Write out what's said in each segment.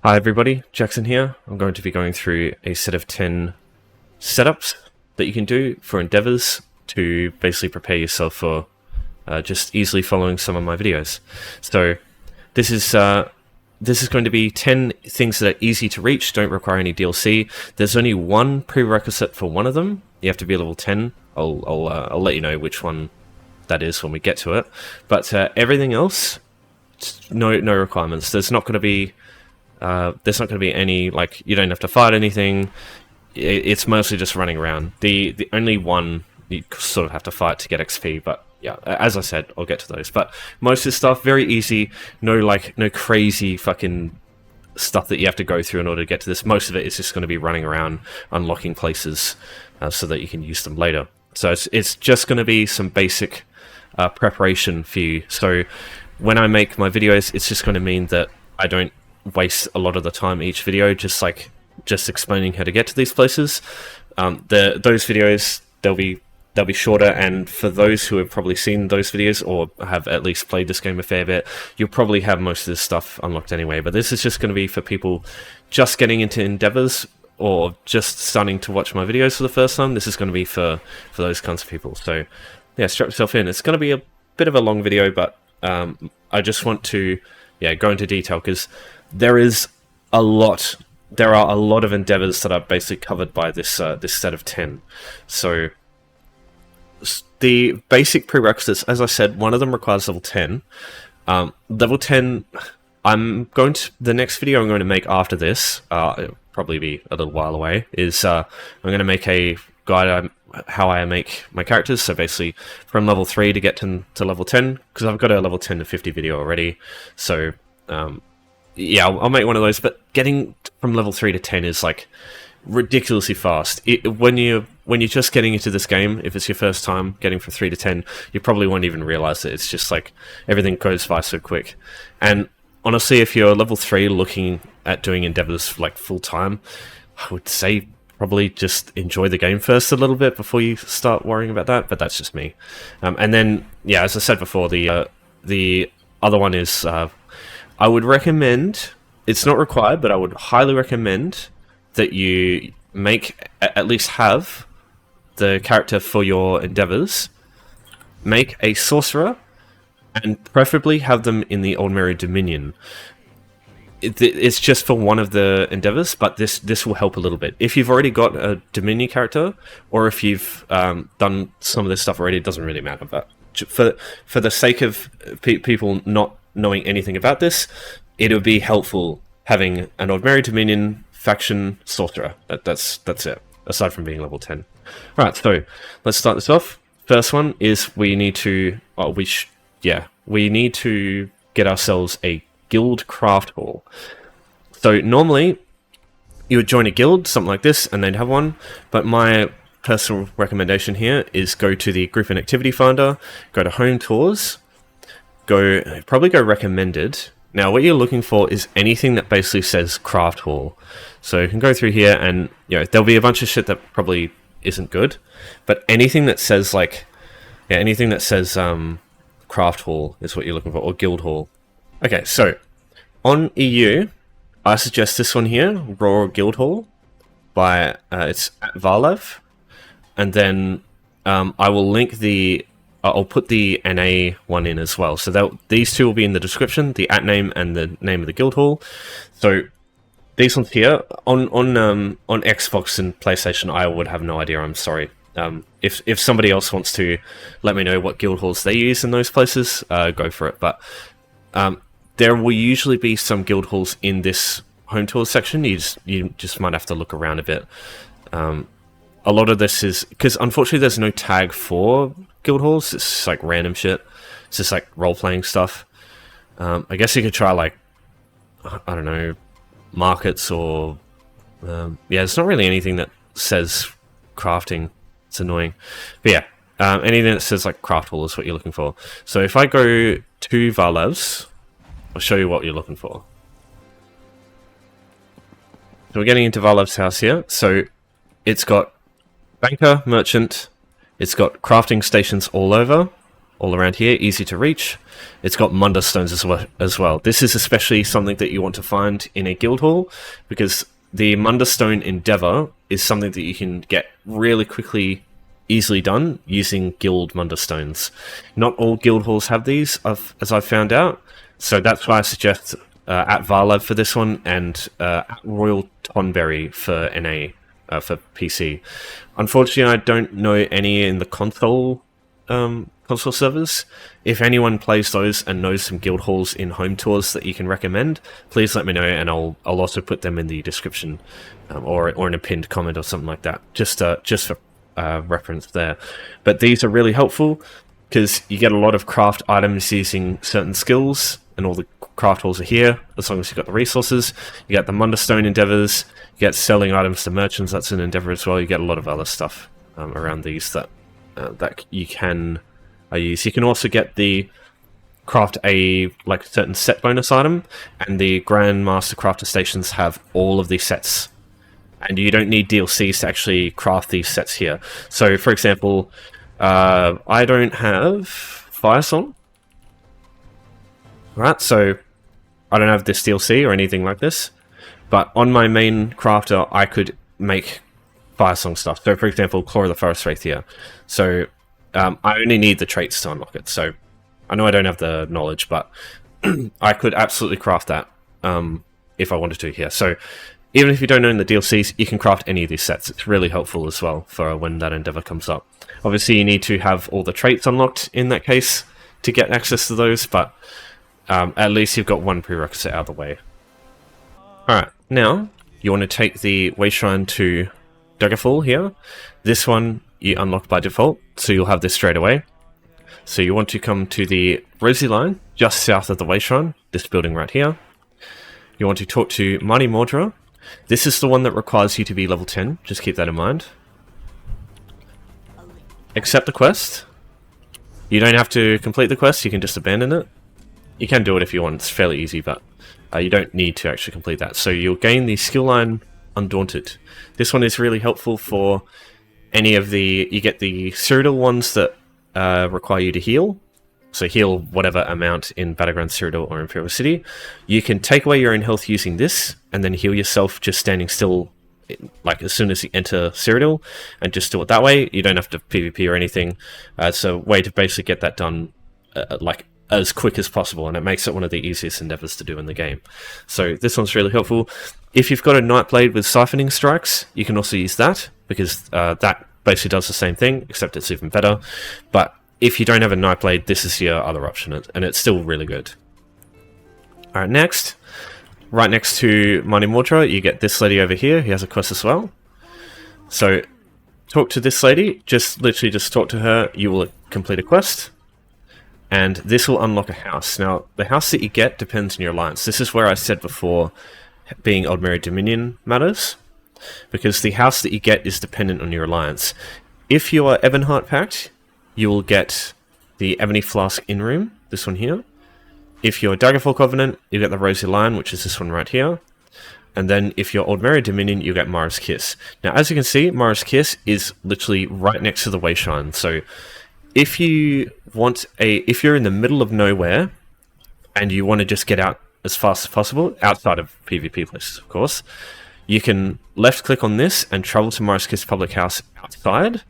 Hi everybody, Jackson here. I'm going to be going through a set of 10 setups that you can do for endeavors to basically prepare yourself for just easily following some of my videos. So this is going to be 10 things that are easy to reach, don't require any DLC. There's only one prerequisite for one of them. You have to be level 10. I'll let you know which one that is when we get to it. But everything else, no requirements. There's not going to be any, like, you don't have to fight anything. It's mostly just running around. The only one you sort of have to fight to get XP, but yeah, as I said, I'll get to those. But most of the stuff, very easy. No crazy fucking stuff that you have to go through in order to get to this. Most of it is just going to be running around, unlocking places so that you can use them later. So it's just going to be some basic preparation for you. So when I make my videos, it's just going to mean that I don't waste a lot of the time each video just explaining how to get to these places. Those videos, they'll be shorter, and for those who have probably seen those videos or have at least played this game a fair bit, you'll probably have most of this stuff unlocked anyway. But this is just going to be for people just getting into endeavors or just starting to watch my videos for the first time. This is going to be for those kinds of people. So yeah, strap yourself in. It's going to be a bit of a long video, but I just want to go into detail because there are a lot of endeavors that are basically covered by this set of 10. So the basic prerequisites, as I said, one of them requires level 10. Level 10, the next video I'm going to make after this, it'll probably be a little while away, is I'm going to make a guide how I make my characters. So basically from level 3 to get to level 10, because I've got a level 10 to 50 video already. So yeah, I'll make one of those, but getting from level 3 to 10 is like ridiculously fast. When you're just getting into this game, if it's your first time getting from 3 to 10, you probably won't even realize it. It's just like everything goes by so quick. And honestly, if you're level 3 looking at doing endeavors like full time, I would say probably just enjoy the game first a little bit before you start worrying about that, but that's just me. And then, yeah, as I said before, the other one is I would recommend, it's not required, but I would highly recommend that you at least have the character for your endeavors, make a Sorcerer, and preferably have them in the Ordinary Dominion. It's just for one of the endeavors, but this will help a little bit. If you've already got a Dominion character, or if you've done some of this stuff already, it doesn't really matter. But for the sake of people not knowing anything about this, it would be helpful having an Ordinary Dominion faction Sorcerer. That's it, aside from being level 10. Alright, so let's start this off. First one is we need to get ourselves a guild craft hall. So normally you would join a guild, something like this, and they'd have one, but my personal recommendation here is go to the group and activity finder, go to home tours, probably go recommended. Now what you're looking for is anything that basically says craft hall. So you can go through here and there'll be a bunch of shit that probably isn't good, but anything that says craft hall is what you're looking for, or guild hall. Okay, so on EU, I suggest this one here, Rawr Guildhall, by it's at Varlav, and then I will link I'll put the NA one in as well. So these two will be in the description, the @name and the name of the guild hall. So these ones here on Xbox and PlayStation, I would have no idea. I'm sorry. If somebody else wants to let me know what guild halls they use in those places, go for it. But there will usually be some guild halls in this home tours section. You just might have to look around a bit. A lot of this is because unfortunately there's no tag for guild halls. It's just like random shit. It's just like role-playing stuff. I guess you could try like, I don't know, markets or it's not really anything that says crafting. It's annoying, but yeah, anything that says like craft hall is what you're looking for. So if I go to Varlav's, I'll show you what you're looking for. So we're getting into Varlav's house here. So it's got banker, merchant. It's got crafting stations all around here, easy to reach. it's got Mundus stones as well. This is especially something that you want to find in a Guildhall, because the Mundus stone endeavor is something that you can get really quickly, easily done using guild Mundus stones. Not all Guildhalls have these, as I've found out, so that's why I suggest at Varlav for this one, and at Royal Tonberry for NA, for PC. Unfortunately, I don't know any in the console servers. If anyone plays those and knows some guild halls in home tours that you can recommend, please let me know, and I'll also put them in the description, or in a pinned comment or something like that, just for reference there. But these are really helpful because you get a lot of craft items using certain skills, and all the craft halls are here as long as you've got the resources. You get the Mundus stone endeavors, you get selling items to merchants, that's an endeavor as well. You get a lot of other stuff around these that you can use. You can also get the craft a certain set bonus item, and the Grandmaster Crafter stations have all of these sets, and you don't need DLCs to actually craft these sets here. So for example, I don't have Firesong, right? So I don't have this DLC or anything like this, but on my main crafter I could make Firesong stuff. So for example, Claw of the Forest Wraith here. So I only need the traits to unlock it. So I know I don't have the knowledge, but I could absolutely craft that if I wanted to here. So even if you don't own the DLCs, you can craft any of these sets. It's really helpful as well for when that endeavor comes up. Obviously you need to have all the traits unlocked in that case to get access to those, but at least you've got one prerequisite out of the way. Alright, now you want to take the Way Shrine to Daggerfall here. This one you unlock by default, so you'll have this straight away. So you want to come to the Rosy line just south of the Way Shrine, this building right here. You want to talk to Mighty Mordra. This is the one that requires you to be level 10, just keep that in mind. Accept the quest. You don't have to complete the quest, you can just abandon it. You can do it if you want, it's fairly easy, but you don't need to actually complete that. So you'll gain the skill line Undaunted. This one is really helpful for any of the... You get the Cyrodiil ones that require you to heal. So heal whatever amount in Battleground, Cyrodiil, or Imperial City. You can take away your own health using this, and then heal yourself just standing still, like as soon as you enter Cyrodiil, and just do it that way. You don't have to PvP or anything. It's a way to basically get that done as quick as possible, and it makes it one of the easiest endeavors to do in the game. So this one's really helpful. If you've got a Nightblade with Siphoning Strikes, you can also use that, because that basically does the same thing, except it's even better. But if you don't have a Nightblade, this is your other option, and it's still really good. Alright, next, right next to Mighty Mordra, you get this lady over here. He has a quest as well. So talk to this lady, literally just talk to her, you will complete a quest. And this will unlock a house. Now, the house that you get depends on your alliance. This is where I said before, being Aldmeri Dominion matters, because the house that you get is dependent on your alliance. If you are Ebonheart Pact, you will get the Ebony Flask Inn Room, this one here. If you're Daggerfall Covenant, you get the Rosy Lion, which is this one right here. And then if you're Aldmeri Dominion, you get Mara's Kiss. Now, as you can see, Mara's Kiss is literally right next to the Way Shrine. So if you want if you're in the middle of nowhere and you want to just get out as fast as possible, outside of PvP places, of course, you can left click on this and travel to Mara's Kiss Public House outside.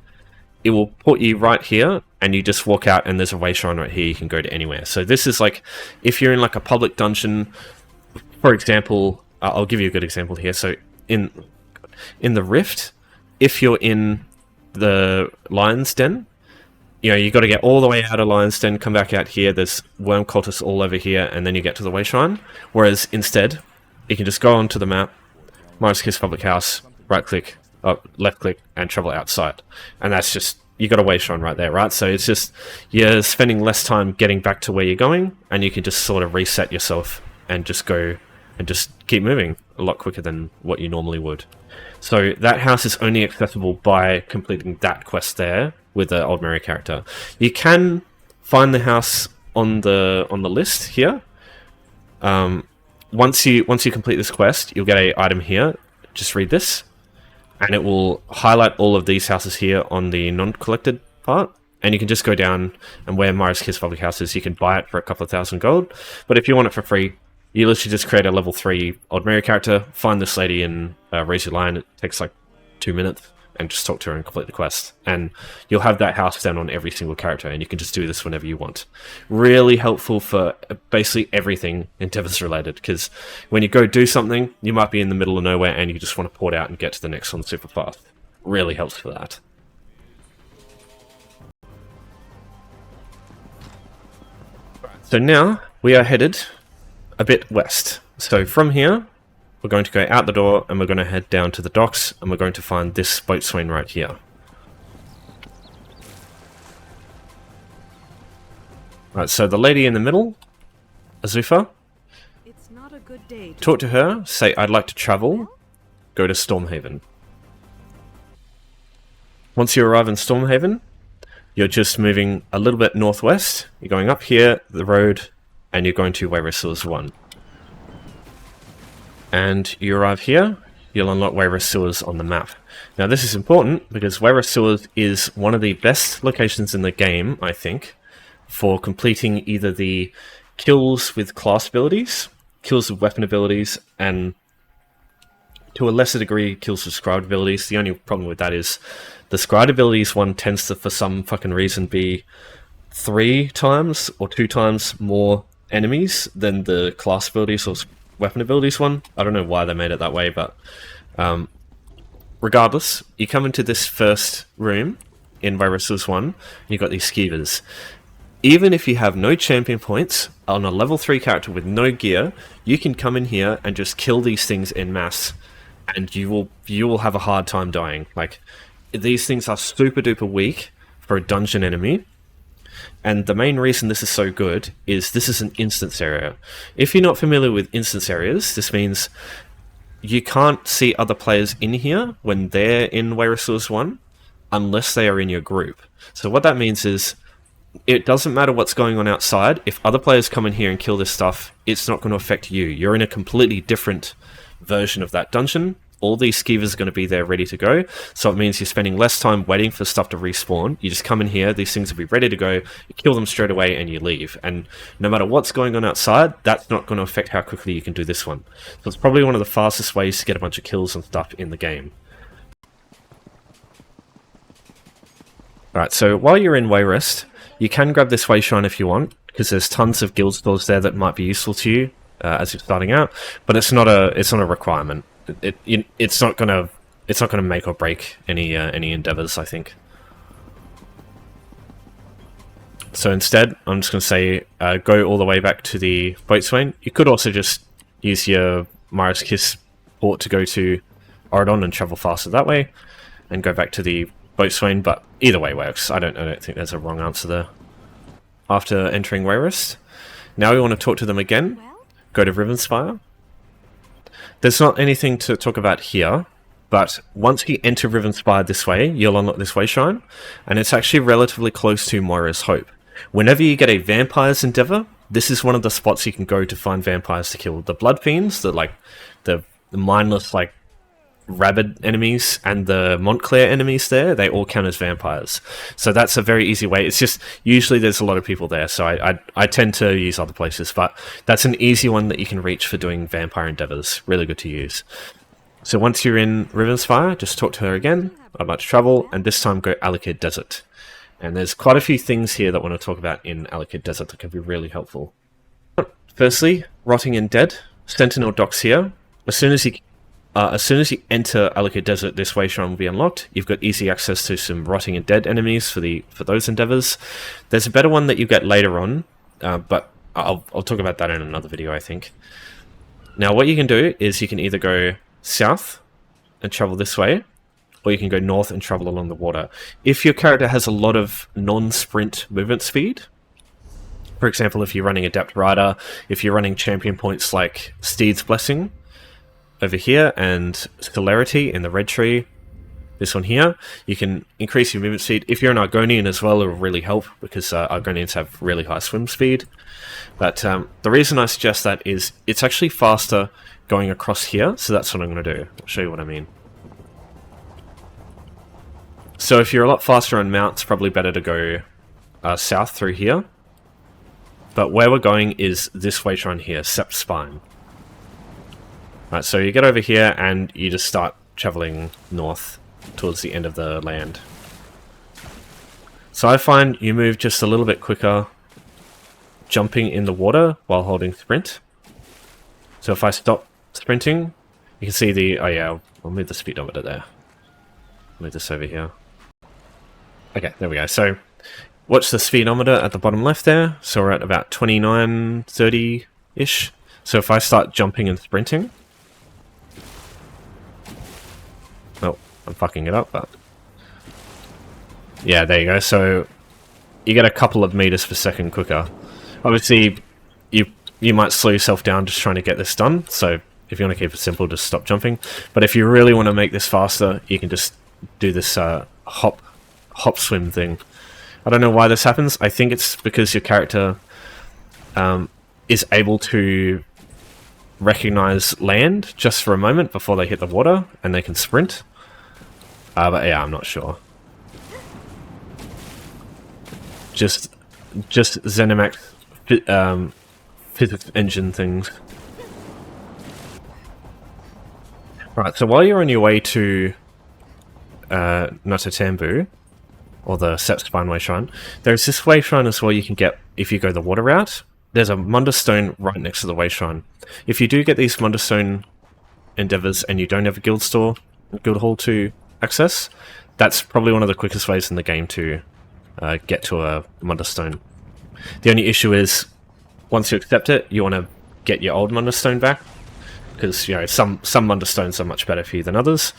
It will put you right here, and you just walk out and there's a Way Shrine right here. You can go to anywhere. So this is like, if you're in like a public dungeon, for example, I'll give you a good example here. So in the Rift, if you're in the Lion's Den, you know, you got to get all the way out of Lion's Den, come back out here, there's worm cultists all over here, and then you get to the Way Shrine. Whereas instead, you can just go onto the map, Mara's Kiss Public House, right click, left click, and travel outside. And that's just, you got a Way Shrine right there, right? So it's just, you're spending less time getting back to where you're going, and you can just sort of reset yourself and just go and just keep moving a lot quicker than what you normally would. So that house is only accessible by completing that quest there with the Aldmeri character. You can find the house on the list here. Once you complete this quest, you'll get an item here. Just read this, and it will highlight all of these houses here on the non-collected part. and you can just go down and where Wayrest Kiss Public House is, you can buy it for a couple of thousand gold. But if you want it for free, you literally just create a level 3 ordinary character, find this lady and raise your line. It takes like 2 minutes, and just talk to her and complete the quest. And you'll have that house down on every single character, and you can just do this whenever you want. Really helpful for basically everything Endeavors related, because when you go do something, you might be in the middle of nowhere and you just want to port out and get to the next one super fast. Really helps for that. So now we are headed a bit west. So from here, we're going to go out the door and we're going to head down to the docks and we're going to find this boatswain right here. Right, so the lady in the middle, Azufa, it's not a good day talk to her, say I'd like to travel, go to Stormhaven. Once you arrive in Stormhaven, you're just moving a little bit northwest, you're going up here, the road, and you're going to Wayrest 1. And you arrive here, you'll unlock Wayrest Sewers on the map. Now this is important because Wayrest Sewers is one of the best locations in the game, I think, for completing either the kills with class abilities, kills with weapon abilities, and to a lesser degree kills with scribed abilities. The only problem with that is the scribed abilities one tends to, for some fucking reason, be 3 times or 2 times more enemies than the class abilities or weapon abilities one. I don't know why they made it that way, but regardless, you come into this first room in Wayrest 1, and you've got these skeevers. Even if you have no champion points on a level 3 character with no gear, you can come in here and just kill these things en masse, and you will have a hard time dying. Like, these things are super duper weak for a dungeon enemy. And the main reason this is so good is this is an instance area. If you're not familiar with instance areas, this means you can't see other players in here when they're in Wayrest 1 unless they are in your group. So what that means is it doesn't matter what's going on outside. If other players come in here and kill this stuff, it's not going to affect you. You're in a completely different version of that dungeon. All these skeevers are going to be there ready to go, so it means you're spending less time waiting for stuff to respawn. You just come in here, these things will be ready to go, you kill them straight away and you leave. And no matter what's going on outside, that's not going to affect how quickly you can do this one. So it's probably one of the fastest ways to get a bunch of kills and stuff in the game. Alright, so while you're in Wayrest, you can grab this Wayshrine if you want, because there's tons of guild stores there that might be useful to you as you're starting out, but it's not a requirement. It's not gonna make or break any endeavors, I think. So instead, I'm just gonna say go all the way back to the boatswain. You could also just use your Wayrest Kiss port to go to Auridon and travel faster that way, and go back to the boatswain. But either way works. I don't think there's a wrong answer there. After entering Wayrest, now we want to talk to them again. Go to Rivenspire. There's not anything to talk about here, but once you enter Rivenspire this way, you'll unlock this Wayshrine, and it's actually relatively close to Moira's Hope. Whenever you get a Vampire's Endeavor, this is one of the spots you can go to find vampires to kill. The Blood Fiends, the mindless, like, rabid enemies, and the Montclair enemies there, they all count as vampires. So that's a very easy way. It's just, usually there's a lot of people there, so I tend to use other places, but that's an easy one that you can reach for doing vampire endeavors. Really good to use. So once you're in Rivenspire, just talk to her again. I'd like to travel, and this time go Alik'r Desert. And there's quite a few things here that I want to talk about in Alik'r Desert that can be really helpful. Firstly, Rotting and Dead. Sentinel docks here. As soon as you enter Alik'r Desert, this Wayshrine will be unlocked. You've got easy access to some Rotting and Dead enemies for those endeavors. There's a better one that you get later on, but I'll talk about that in another video, I think. Now, what you can do is you can either go south and travel this way, or you can go north and travel along the water. If your character has a lot of non-sprint movement speed, for example, if you're running Adept Rider, if you're running champion points like Steed's Blessing over here, and Celerity in the red tree, this one here, you can increase your movement speed. If you're an Argonian as well, it will really help, because Argonians have really high swim speed. But the reason I suggest that is it's actually faster going across here, so that's what I'm going to do. I'll show you what I mean. So if you're a lot faster on mount, it's probably better to go south through here. But where we're going is this way shrine here, Sept Spine. Right, so you get over here and you just start traveling north towards the end of the land. So I find you move just a little bit quicker jumping in the water while holding sprint. So if I stop sprinting, you can see the... Oh yeah, I'll move the speedometer there. Move this over here. Okay, there we go. So watch the speedometer at the bottom left there. So we're at about 29, 30-ish. So if I start jumping and sprinting... Oh, I'm fucking it up, but... Yeah, there you go. So you get a couple of meters per second quicker. Obviously, you might slow yourself down just trying to get this done. So if you want to keep it simple, just stop jumping. But if you really want to make this faster, you can just do this hop swim thing. I don't know why this happens. I think it's because your character is able to recognize land just for a moment before they hit the water, and they can sprint. But yeah, I'm not sure. Just ZeniMax physics engine things. Right, so while you're on your way to Na-Totambu, or the Sept Spine way shrine, there's this way shrine as well you can get if you go the water route. There's a Mundus stone right next to the way shrine. If you do get these Mundus stone endeavors and you don't have a guildhall to access, that's probably one of the quickest ways in the game to get to a Mundus stone. The only issue is, once you accept it, you want to get your old Mundus stone back, because you know some Mundus stones are much better for you than others,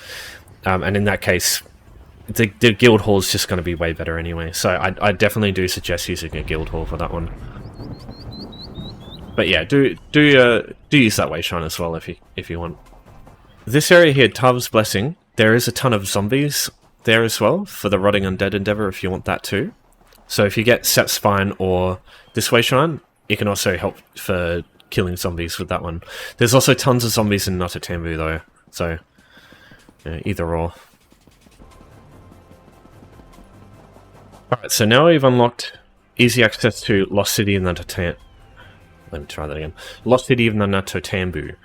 and in that case, the guildhall is just going to be way better anyway. So I definitely do suggest using a guildhall for that one. But yeah, do use that way shrine as well if you want. This area here, Tav's Blessing, there is a ton of zombies there as well for the Rotting Undead endeavor if you want that too. So if you get Sept Spine or this way shrine, it can also help for killing zombies with that one. There's also tons of zombies in Na-Totambu though, so yeah, either or. Alright, so now we've unlocked easy access to Lost City of Na-Totambu. Let me try that again. Lost City of Na-Totambu.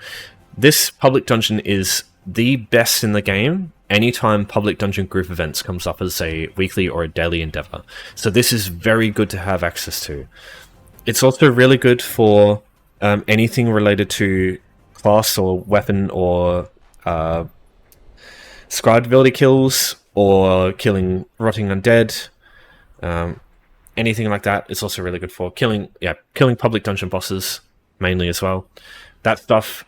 This public dungeon is the best in the game anytime public dungeon group events comes up as a weekly or a daily endeavor. So this is very good to have access to. It's also really good for anything related to class or weapon or scribed ability kills or killing rotting undead. Anything like that. It's also really good for killing public dungeon bosses mainly as well. That stuff.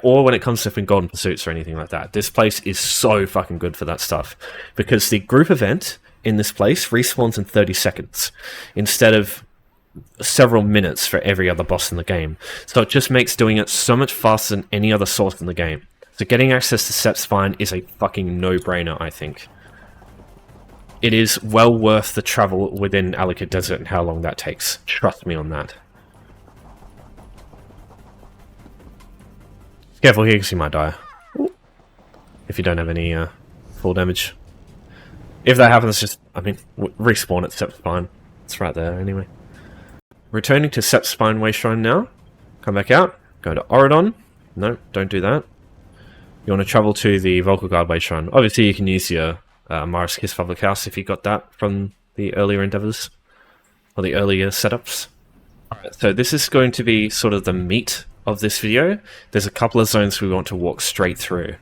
Or when it comes to golden pursuits or anything like that. This place is so fucking good for that stuff. Because the group event in this place respawns in 30 seconds. Instead of several minutes for every other boss in the game. So it just makes doing it so much faster than any other source in the game. So getting access to Sept Spine is a fucking no-brainer, I think. It is well worth the travel within Alik'r Desert and how long that takes. Trust me on that. Careful here because you might die. If you don't have any full damage. If that happens, just, respawn at Sept Spine. It's right there anyway. Returning to Sept Spine way shrine now. Come back out. Go to Auridon. No, don't do that. You want to travel to the Vocal Guard way shrine. Obviously you can use your Mars Kiss public house if you got that from the earlier endeavors. Or the earlier setups. Alright, so this is going to be sort of the meat of this video. There's a couple of zones we want to walk straight through.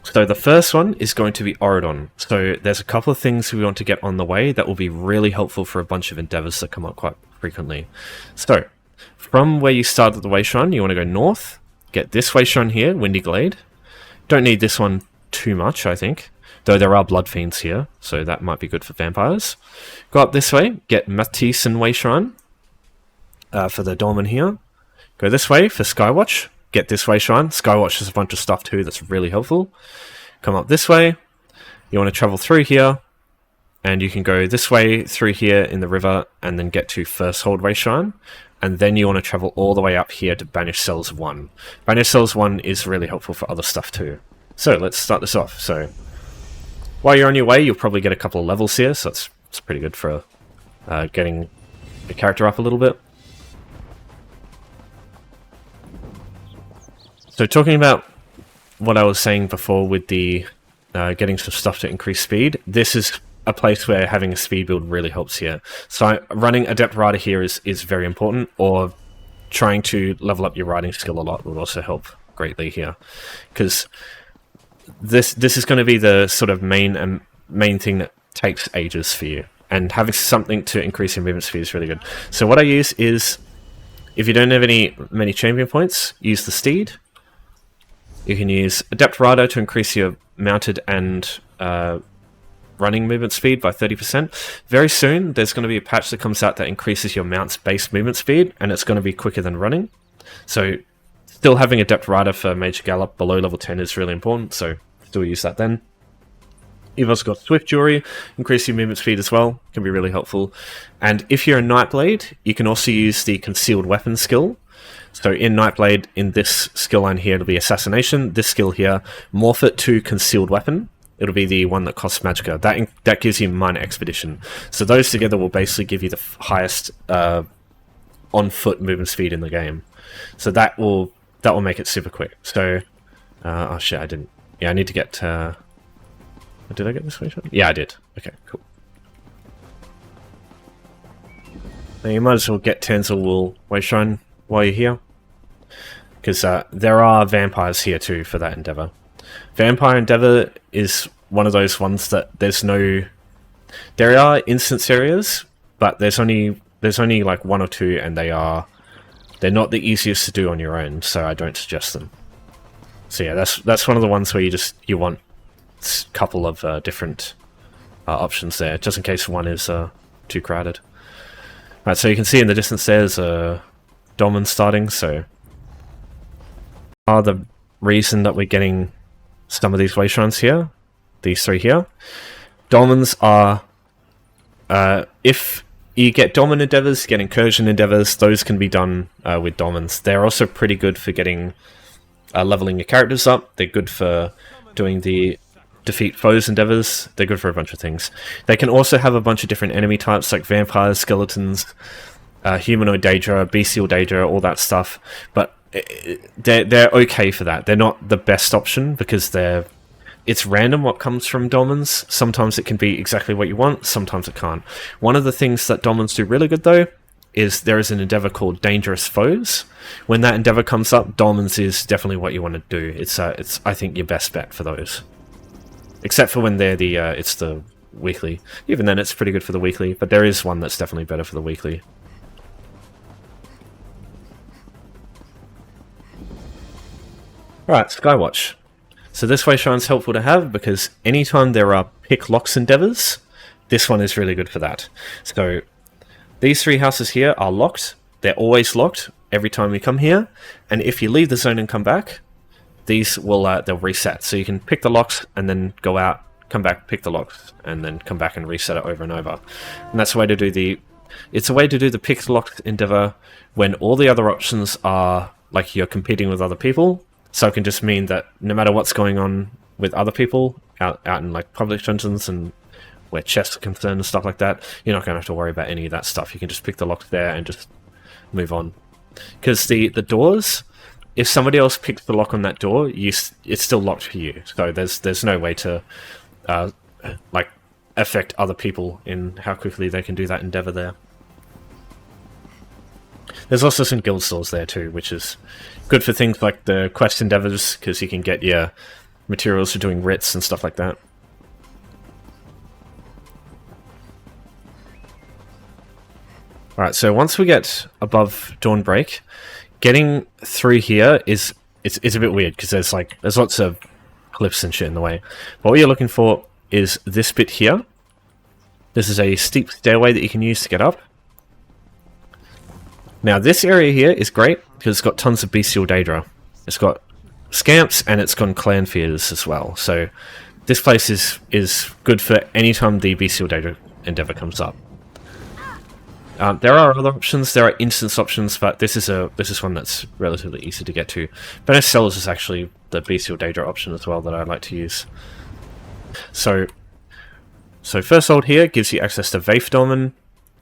So the first one is going to be Auridon. So there's a couple of things we want to get on the way that will be really helpful for a bunch of endeavors that come up quite frequently. So from where you started the way shrine, you want to go north, get this way shrine here, Windy Glade. Don't need this one too much, I think, though there are blood fiends here, so that might be good for vampires. Go up this way, get Matisen way shrine for the Dolmen here. Go this way for Skywatch. Get this way shrine. Skywatch has a bunch of stuff too that's really helpful. Come up this way. You want to travel through here. And you can go this way through here in the river and then get to First Hold way shrine. And then you want to travel all the way up here to Banished Cells 1. Banished Cells 1 is really helpful for other stuff too. So let's start this off. So while you're on your way, you'll probably get a couple of levels here. So it's pretty good for getting the character up a little bit. So talking about what I was saying before with the getting some stuff to increase speed, this is a place where having a speed build really helps here. So running Adept Rider here is very important, or trying to level up your riding skill a lot will also help greatly here, because this is going to be the sort of main thing that takes ages for you, and having something to increase your movement speed is really good. So what I use is, if you don't have many champion points, use the steed. You can use Adept Rider to increase your mounted and running movement speed by 30%. Very soon, there's going to be a patch that comes out that increases your mount's base movement speed, and it's going to be quicker than running. So still having Adept Rider for Major Gallop below level 10 is really important, so still use that then. You've also got Swift Jewelry, increase your movement speed as well, can be really helpful. And if you're a Nightblade, you can also use the Concealed Weapon skill. So in Nightblade, in this skill line here, it'll be Assassination. This skill here, morph it to Concealed Weapon. It'll be the one that costs Magicka. That gives you Minor Expedition. So those together will basically give you the highest on-foot movement speed in the game. So that will make it super quick. So, oh shit, I didn't. Yeah, I need to get... did I get this way? Yeah, I did. Okay, cool. Now you might as well get Tanzil Wool Wayshrine while you're here, because there are vampires here too for that endeavor. Vampire Endeavor is one of those ones that there are instance areas, but there's only like one or two, and they're not the easiest to do on your own, so I don't suggest them. So yeah, that's one of the ones where you want a couple of different options there, just in case one is too crowded. Right, so you can see in the distance there's Dolmens starting, so the reason that we're getting some of these Wayshrines here, these three here. Dolmens are, if you get Dolmen Endeavors, get Incursion Endeavors, those can be done with Dolmens. They're also pretty good for getting, leveling your characters up. They're good for doing the Defeat Foes Endeavors. They're good for a bunch of things. They can also have a bunch of different enemy types, like vampires, skeletons, humanoid Daedra, bestial Daedra, all that stuff. But they're okay for that. They're not the best option because it's random what comes from Dolmens. Sometimes it can be exactly what you want, sometimes it can't. One of the things that Dolmens do really good though is there is an endeavor called Dangerous Foes. When that endeavor comes up, Dolmens is definitely what you want to do. It's I think your best bet for those. Except for when they're it's the weekly. Even then it's pretty good for the weekly, but there is one that's definitely better for the weekly. Right, Skywatch. So this Wayshrine's helpful to have because anytime there are pick locks endeavors, this one is really good for that. So these three houses here are locked. They're always locked every time you come here, and if you leave the zone and come back, these will they'll reset. So you can pick the locks and then go out, come back, pick the locks, and then come back and reset it over and over. And that's a way to do it's a way to do the pick lock endeavor when all the other options are like you're competing with other people. So it can just mean that no matter what's going on with other people out in like public dungeons and where chests are concerned and stuff like that, you're not going to have to worry about any of that stuff. You can just pick the lock there and just move on. Because the doors, if somebody else picks the lock on that door, it's still locked for you. So there's no way to like affect other people in how quickly they can do that endeavor there. There's also some guild stores there too, which is good for things like the quest endeavors, because you can get your materials for doing writs and stuff like that. Alright, so once we get above Dawnbreak, getting through here it's a bit weird, because there's lots of cliffs and shit in the way. But what you're looking for is this bit here. This is a steep stairway that you can use to get up. Now this area here is great because it's got tons of bestial Daedra. It's got scamps and it's got clan fears as well. So this place is good for any time the bestial Daedra endeavor comes up. There are other options. There are instance options, but this is one that's relatively easy to get to. Banished Cellars is actually the bestial Daedra option as well that I like to use. So First Hold here gives you access to Vafe Dolmen.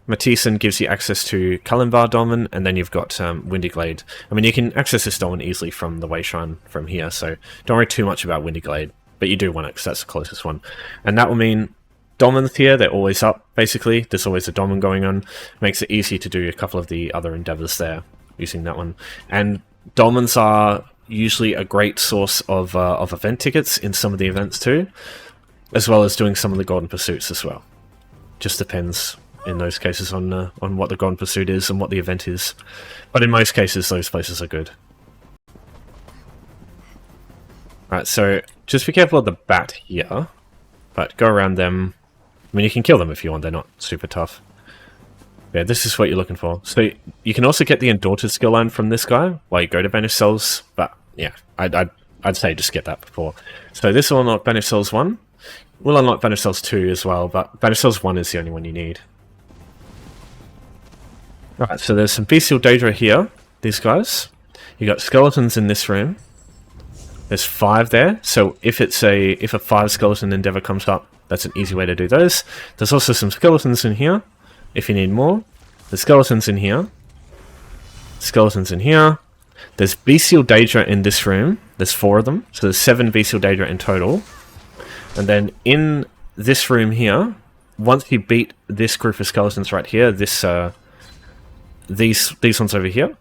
Matisen gives you access to Kalimvar Dolmen, and then you've got Windy Glade. I mean, you can access this Dolmen easily from the Way Shrine from here, so don't worry too much about Windy Glade, but you do want it because that's the closest one. And that will mean Dolmens here, they're always up, basically. There's always a Dolmen going on. Makes it easy to do a couple of the other endeavors there using that one. And Dolmens are usually a great source of event tickets in some of the events too, as well as doing some of the Golden Pursuits as well. Just depends in those cases on what the Golden Pursuit is and what the event is. But in most cases, those places are good. Alright, so just be careful of the bat here, but go around them. I mean, you can kill them if you want, they're not super tough. Yeah, this is what you're looking for. So you can also get the Undaunted skill line from this guy while you go to Banished Cells, but yeah, I'd say just get that before. So this will unlock Banished Cells 1. We'll unlock Banished Cells 2 as well, but Banished Cells 1 is the only one you need. Alright, so there's some Bestial Daedra here, these guys. You got skeletons in this room. There's 5 there, so if a 5 skeleton endeavor comes up, that's an easy way to do those. There's also some skeletons in here, if you need more. There's skeletons in here. Skeletons in here. There's Bestial Daedra in this room. There's 4 of them, so there's 7 Bestial Daedra in total. And then in this room here, once you beat this group of skeletons right here, these ones over here,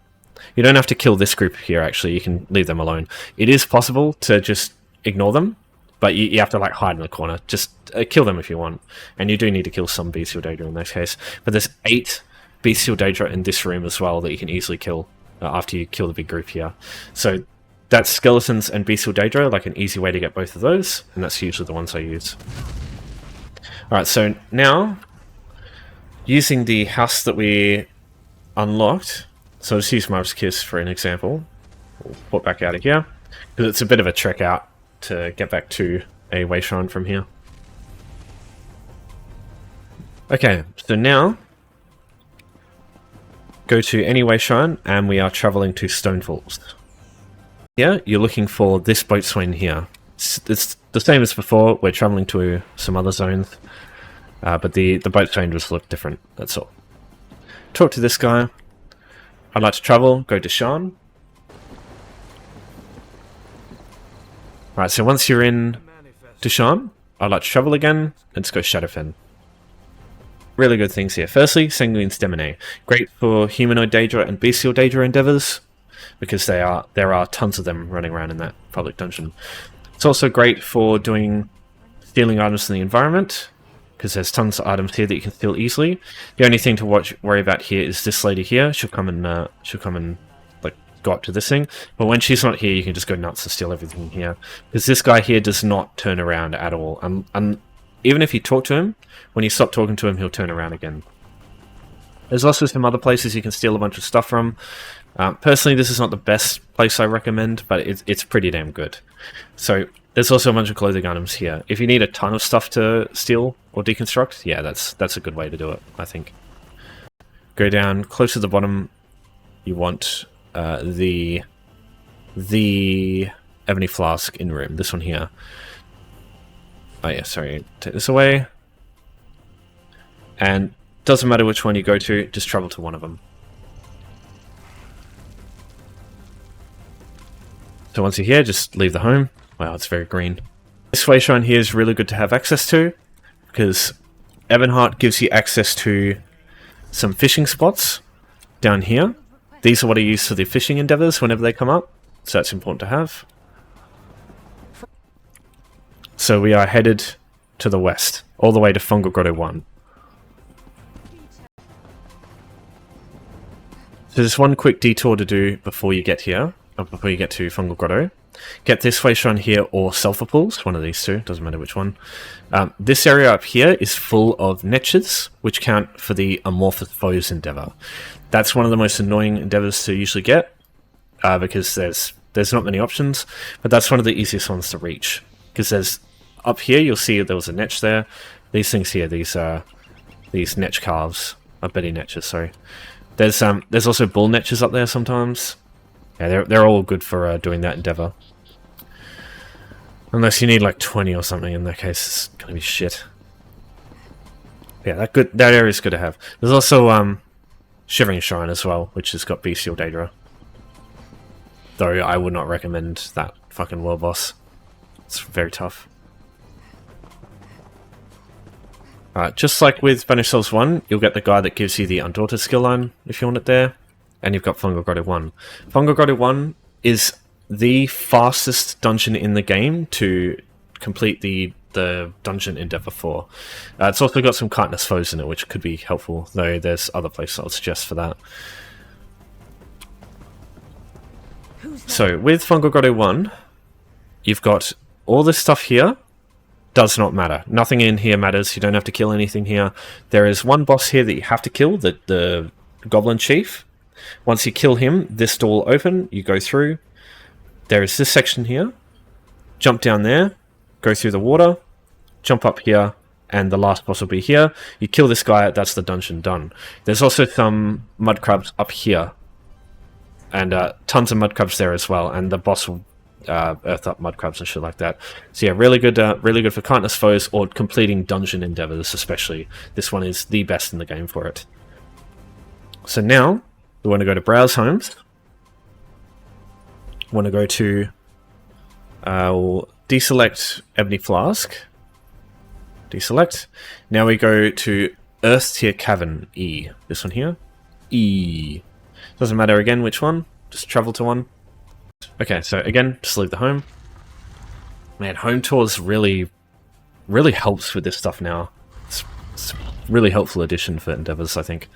you don't have to kill this group here, actually. You can leave them alone. It is possible to just ignore them, but you have to like hide in the corner. Just kill them if you want. And you do need to kill some Bestial Daedra in this case. But there's 8 Bestial Daedra in this room as well that you can easily kill after you kill the big group here. So that's skeletons and Bestial Daedra, like an easy way to get both of those, and that's usually the ones I use. Alright, so now, using the house that we unlocked, so let's use Marv's Kiss for an example. We'll put back out of here, because it's a bit of a trek out to get back to a Way Shrine from here. Okay, so now, go to any Way Shrine, and we are travelling to Stone Falls. Here, you're looking for this boatswain here. It's the same as before, we're travelling to some other zones, but the boatswain just look different, that's all. Talk to this guy. I'd like to travel, go to Shan. Right, so once you're in to Shan, I'd like to travel again, let's go Shadowfen. Really good things here. Firstly, Sanguine Stemine. Great for Humanoid Daedra and Bestial Daedra endeavors, because there are tons of them running around in that public dungeon. It's also great for doing stealing items in the environment, because there's tons of items here that you can steal easily. The only thing to worry about here is this lady here. She'll come and like go up to this thing. But when she's not here, you can just go nuts and steal everything here, because this guy here does not turn around at all. And even if you talk to him, when you stop talking to him, he'll turn around again. There's also some other places you can steal a bunch of stuff from. Personally, this is not the best place I recommend, but it's pretty damn good. So there's also a bunch of clothing items here. If you need a ton of stuff to steal or deconstruct, yeah, that's a good way to do it, I think. Go down close to the bottom. You want the Ebony Flask in room. This one here. Oh yeah, sorry. Take this away. And doesn't matter which one you go to, just travel to one of them. So once you're here, just leave the home. Wow, it's very green. This Way Shrine here is really good to have access to, because Ebonheart gives you access to some fishing spots down here. These are what I use for the fishing endeavors whenever they come up, so that's important to have. So we are headed to the west, all the way to Fungal Grotto 1. So there's one quick detour to do before you get here, or before you get to Fungal Grotto. Get this Way Shrine here or Sulphur Pools, one of these two, doesn't matter which one. This area up here is full of niches, which count for the Amorphous Foes endeavor. That's one of the most annoying endeavors to usually get, because there's not many options, but that's one of the easiest ones to reach. Because there's, up here you'll see there was a niche there. These things here, these niche calves, Betty niches, sorry. There's also bull niches up there sometimes. Yeah, they're all good for doing that endeavor. Unless you need like 20 or something, in that case it's gonna be shit. Yeah, that area is good to have. There's also Shivering Shrine as well, which has got Bestial Daedra. Though I would not recommend that fucking world boss. It's very tough. Alright, just like with Banished Souls 1, you'll get the guy that gives you the Undaunted skill line if you want it there. And you've got Fungal Grotto 1. Fungal Grotto 1 is the fastest dungeon in the game to complete the dungeon Endeavor for. It's also got some kindness foes in it, which could be helpful, though there's other places I'll suggest for that. So, with Fungal Grotto 1, you've got all this stuff here. Does not matter. Nothing in here matters. You don't have to kill anything here. There is one boss here that you have to kill, the Goblin Chief. Once you kill him, this door will open. You go through. There is this section here. Jump down there. Go through the water. Jump up here. And the last boss will be here. You kill this guy. That's the dungeon done. There's also some mud crabs up here. And tons of mud crabs there as well. And the boss will earth up mud crabs and shit like that. So yeah, really good for kindness foes or completing dungeon endeavors especially. This one is the best in the game for it. So now we want to go to Browse Homes. We want to go to we'll deselect Ebony Flask. Deselect. Now we go to Earth Tier Cavern E. This one here. E. Doesn't matter again which one. Just travel to one. Okay, so again, just leave the home. Man, home tours really helps with this stuff now. It's a really helpful addition for endeavors, I think.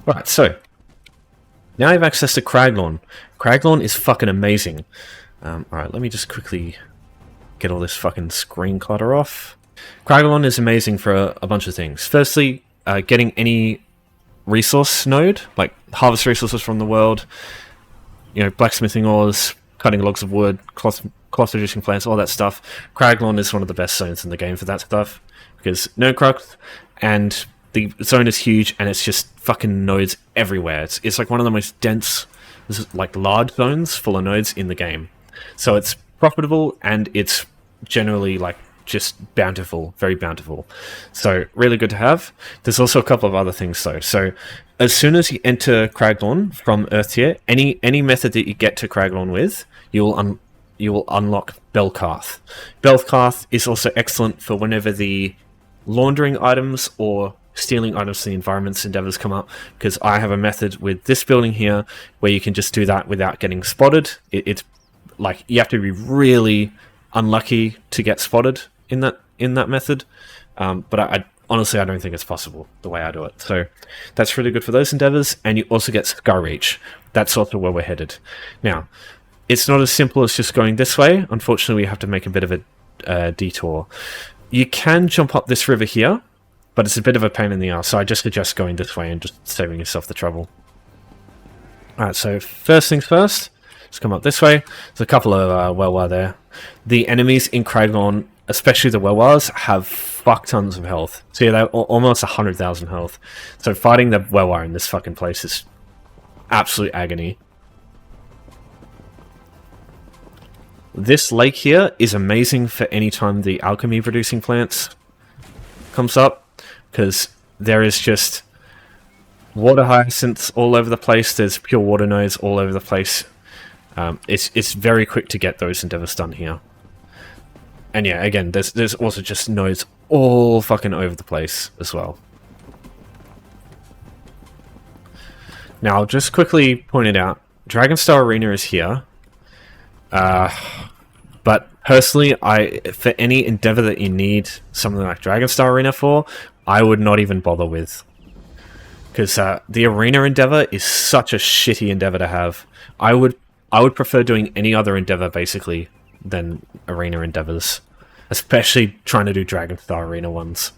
Right, so now you have access to Craglorn. Craglorn is fucking amazing. Alright, let me just quickly get all this fucking screen clutter off. Craglorn is amazing for a bunch of things. Firstly, getting any resource node, like harvest resources from the world, blacksmithing ores, cutting logs of wood, cloth producing plants, all that stuff. Craglorn is one of the best zones in the game for that stuff, because no crux, and the zone is huge, and it's just fucking nodes everywhere. It's like one of the most dense, like large zones full of nodes in the game. So it's profitable, and it's generally like just bountiful, very bountiful. So really good to have. There's also a couple of other things though. So as soon as you enter Craglorn from Earth Tier, any method that you get to Craglorn with, you will unlock Belkarth. Belkarth is also excellent for whenever the laundering items or stealing items to the environment's endeavors come up, because I have a method with this building here where you can just do that without getting spotted. It's like you have to be really unlucky to get spotted in that method, but I honestly don't think it's possible the way I do it. So that's really good for those endeavors, and you also get Skyreach. That's also where we're headed. Now, it's not as simple as just going this way. Unfortunately, we have to make a bit of a detour. You can jump up this river here, but it's a bit of a pain in the ass, so I just suggest going this way and just saving yourself the trouble. Alright, so first things first, let's come up this way. There's a couple of Welwar there. The enemies in Craglorn, especially the Welwars, have fuck tons of health. So yeah, they're almost 100,000 health. So fighting the Welwar in this fucking place is absolute agony. This lake here is amazing for any time the alchemy producing plants comes up, because there is just water hyacinths all over the place. There's pure water nodes all over the place. It's very quick to get those endeavors done here. And yeah, again, there's also just nodes all fucking over the place as well. Now, I'll just quickly point it out. Dragonstar Arena is here. But personally, for any endeavor that you need something like Dragonstar Arena for, I would not even bother with. Because the Arena endeavor is such a shitty endeavor to have. I would prefer doing any other endeavor, basically, than Arena endeavors. Especially trying to do Dragonstar Arena ones.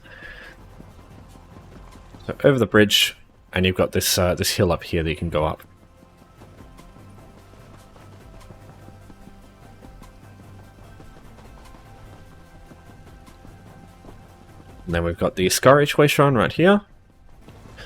So over the bridge, and you've got this this hill up here that you can go up. And then we've got the Skyreach Wayshrine right here.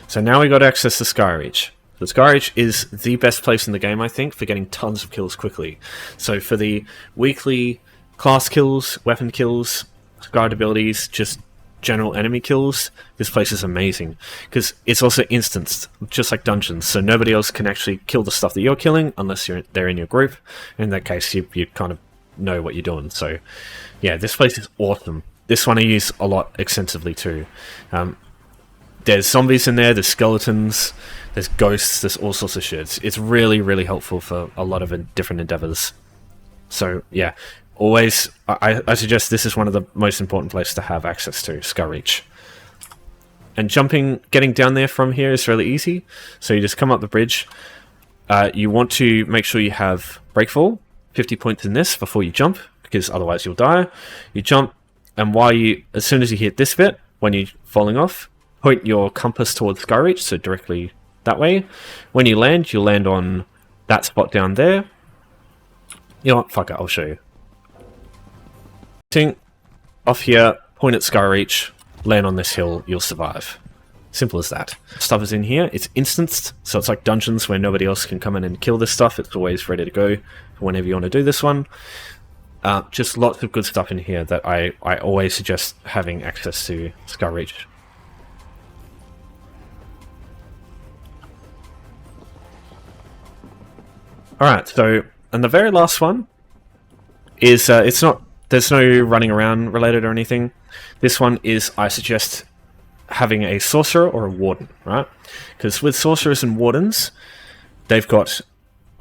So now we got access to Skyreach. The Skyreach is the best place in the game, I think, for getting tons of kills quickly. So for the weekly class kills, weapon kills, guard abilities, just general enemy kills, this place is amazing, because it's also instanced, just like dungeons, so nobody else can actually kill the stuff that you're killing unless they're in your group. In that case, you kind of know what you're doing. So yeah, this place is awesome. This one I use a lot extensively too. There's zombies in there, there's skeletons, there's ghosts, there's all sorts of shit. It's really, really helpful for a lot of different endeavors. So yeah, always, I suggest this is one of the most important places to have access to, Skyreach. And getting down there from here is really easy. So you just come up the bridge. You want to make sure you have breakfall, 50 points in this before you jump, because otherwise you'll die. You jump, and as soon as you hit this bit, when you're falling off, point your compass towards Skyreach, so directly that way. When you land, you'll land on that spot down there. You know what? Fuck it, I'll show you. Off here, point at Skyreach, land on this hill, you'll survive. Simple as that. Stuff is in here, it's instanced, so it's like dungeons where nobody else can come in and kill this stuff. It's always ready to go for whenever you want to do this one. Just lots of good stuff in here that I always suggest having access to Skyreach. Alright, so, and the very last one is, there's no running around related or anything. This one is, I suggest having a Sorcerer or a Warden, right? Because with Sorcerers and Wardens, they've got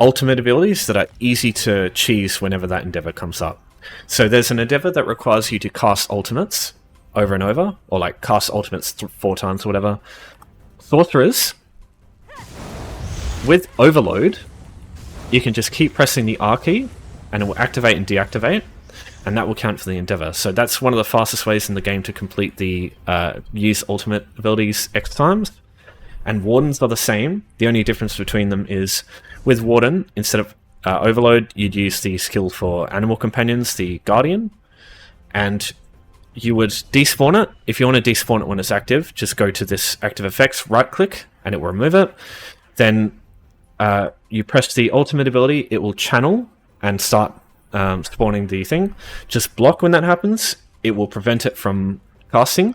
ultimate abilities that are easy to cheese whenever that endeavor comes up. So there's an endeavor that requires you to cast ultimates over and over, or like cast ultimates 4 times or whatever. Sorcerers, with Overload, you can just keep pressing the R key, and it will activate and deactivate, and that will count for the endeavor. So that's one of the fastest ways in the game to complete the use ultimate abilities X times. And Wardens are the same. The only difference between them is, with Warden, instead of Overload, you'd use the skill for Animal Companions, the Guardian, and you would despawn it. If you want to despawn it when it's active, just go to this active effects, right-click, and it will remove it. Then you press the ultimate ability, it will channel and start spawning the thing. Just block when that happens, it will prevent it from casting.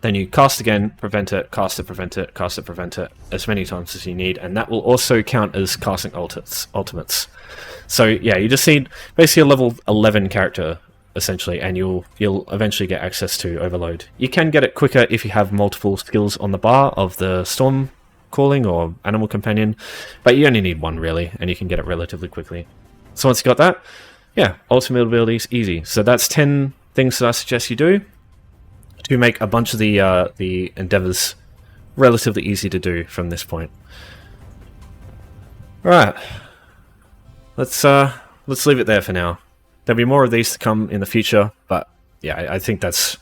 Then you cast again, prevent it, cast it, prevent it, cast it, prevent it, as many times as you need, and that will also count as casting ultimates. So yeah, you just need basically a level 11 character, essentially, and you'll eventually get access to Overload. You can get it quicker if you have multiple skills on the bar of the Storm Calling or Animal Companion, but you only need one really, and you can get it relatively quickly. So once you got that, yeah, ultimate abilities, easy. So that's 10 things that I suggest you do to make a bunch of the endeavors relatively easy to do from this point. Alright, let's leave it there for now. There'll be more of these to come in the future, but yeah, I think that's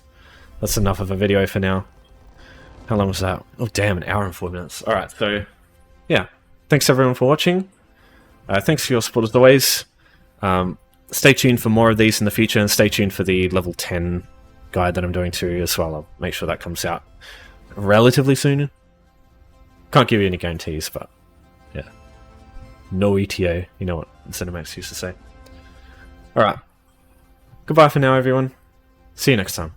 enough of a video for now. How long was that? Oh damn, an hour and 4 minutes. Alright, so yeah, thanks everyone for watching. Thanks for your support as always. Stay tuned for more of these in the future, and stay tuned for the level 10 guide that I'm doing too as well. I'll make sure that comes out relatively soon. Can't give you any guarantees, but yeah. No ETA, you know what Cinemax used to say. Alright. Goodbye for now, everyone. See you next time.